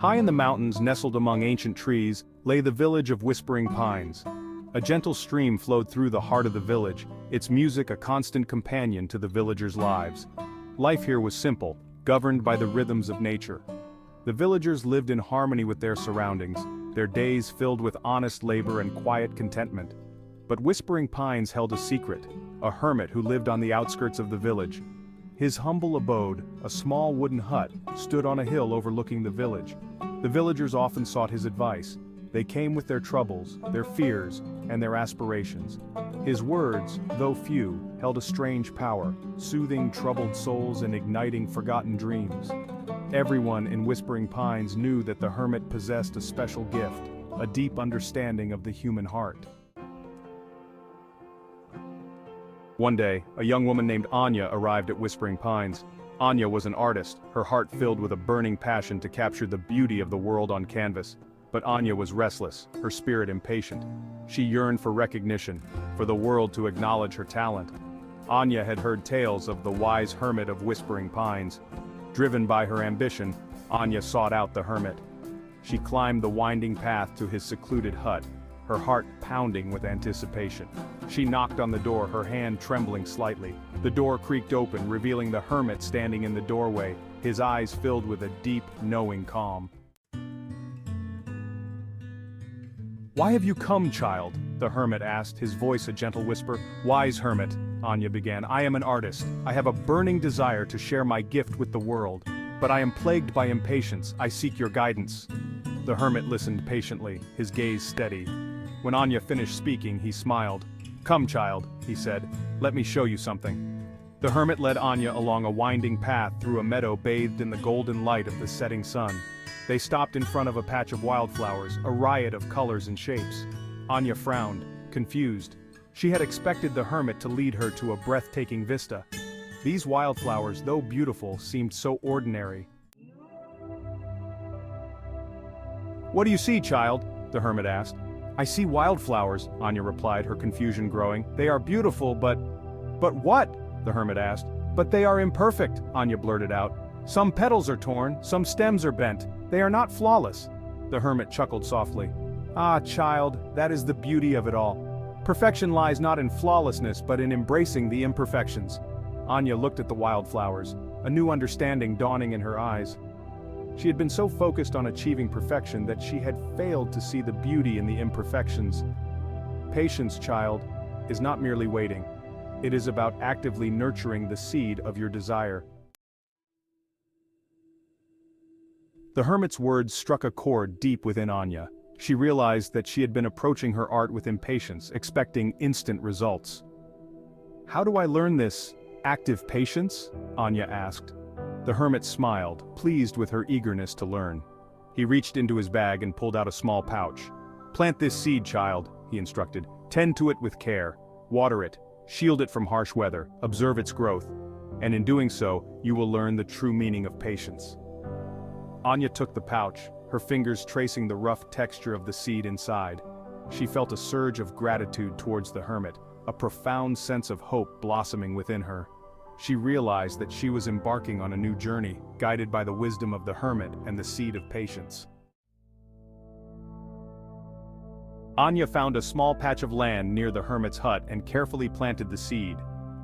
High in the mountains, nestled among ancient trees, lay the village of Whispering Pines. A gentle stream flowed through the heart of the village, its music a constant companion to the villagers' lives. Life here was simple, governed by the rhythms of nature. The villagers lived in harmony with their surroundings, their days filled with honest labor and quiet contentment. But Whispering Pines held a secret, a hermit who lived on the outskirts of the village. His humble abode, a small wooden hut, stood on a hill overlooking the village. The villagers often sought his advice. They came with their troubles, their fears, and their aspirations. His words, though few, held a strange power, soothing troubled souls and igniting forgotten dreams. Everyone in Whispering Pines knew that the hermit possessed a special gift, a deep understanding of the human heart. One day, a young woman named Anya arrived at Whispering Pines. Anya was an artist, her heart filled with a burning passion to capture the beauty of the world on canvas. But Anya was restless, her spirit impatient. She yearned for recognition, for the world to acknowledge her talent. Anya had heard tales of the wise hermit of Whispering Pines. Driven by her ambition, Anya sought out the hermit. She climbed the winding path to his secluded hut, her heart pounding with anticipation. She knocked on the door, her hand trembling slightly. The door creaked open, revealing the hermit standing in the doorway, his eyes filled with a deep, knowing calm. "Why have you come, child?" the hermit asked, his voice a gentle whisper. "Wise hermit," Anya began, "I am an artist. I have a burning desire to share my gift with the world. But I am plagued by impatience. I seek your guidance." The hermit listened patiently, his gaze steady. When Anya finished speaking, he smiled. "Come, child," he said, "let me show you something." The hermit led Anya along a winding path through a meadow bathed in the golden light of the setting sun. They stopped in front of a patch of wildflowers, a riot of colors and shapes. Anya frowned, confused. She had expected the hermit to lead her to a breathtaking vista. These wildflowers, though beautiful, seemed so ordinary. "What do you see, child?" the hermit asked. "I see wildflowers," Anya replied, her confusion growing. "They are beautiful, but..." "But what?" the hermit asked. "But they are imperfect," Anya blurted out. "Some petals are torn, some stems are bent. They are not flawless." The hermit chuckled softly. "Ah, child, that is the beauty of it all. Perfection lies not in flawlessness but in embracing the imperfections." Anya looked at the wildflowers, a new understanding dawning in her eyes. She had been so focused on achieving perfection that she had failed to see the beauty in the imperfections. Patience, child, is not merely waiting. It is about actively nurturing the seed of your desire. The hermit's words struck a chord deep within Anya. She realized that she had been approaching her art with impatience, expecting instant results. "How do I learn this active patience?" Anya asked. The hermit smiled, pleased with her eagerness to learn. He reached into his bag and pulled out a small pouch. "Plant this seed, child," he instructed. "Tend to it with care. Water it. Shield it from harsh weather. Observe its growth. And in doing so, you will learn the true meaning of patience." Anya took the pouch, her fingers tracing the rough texture of the seed inside. She felt a surge of gratitude towards the hermit, a profound sense of hope blossoming within her. She realized that she was embarking on a new journey, guided by the wisdom of the hermit and the seed of patience. Anya found a small patch of land near the hermit's hut and carefully planted the seed.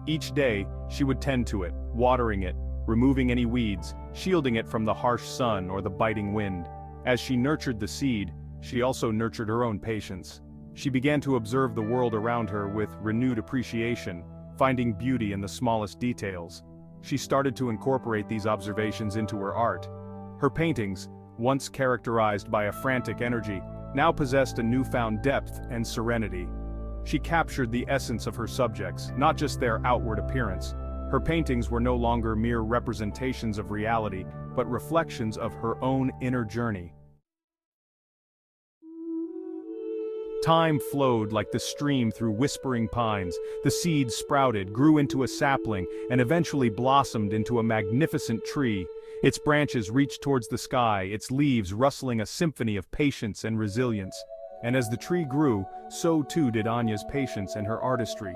Each day, she would tend to it, watering it, removing any weeds, shielding it from the harsh sun or the biting wind. As she nurtured the seed, she also nurtured her own patience. She began to observe the world around her with renewed appreciation, finding beauty in the smallest details. She started to incorporate these observations into her art. Her paintings, once characterized by a frantic energy, now possessed a newfound depth and serenity. She captured the essence of her subjects, not just their outward appearance. Her paintings were no longer mere representations of reality, but reflections of her own inner journey. Time flowed like the stream through Whispering Pines. The seed sprouted, grew into a sapling, and eventually blossomed into a magnificent tree. Its branches reached towards the sky, its leaves rustling a symphony of patience and resilience. And as the tree grew, so too did Anya's patience and her artistry.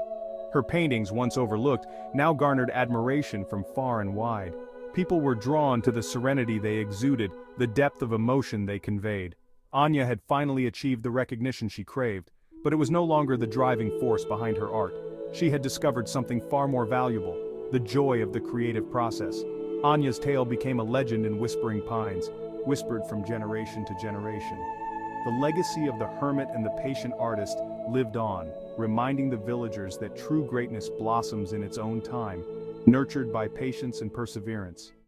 Her paintings, once overlooked, now garnered admiration from far and wide. People were drawn to the serenity they exuded, the depth of emotion they conveyed. Anya had finally achieved the recognition she craved, but it was no longer the driving force behind her art. She had discovered something far more valuable, the joy of the creative process. Anya's tale became a legend in Whispering Pines, whispered from generation to generation. The legacy of the hermit and the patient artist lived on, reminding the villagers that true greatness blossoms in its own time, nurtured by patience and perseverance.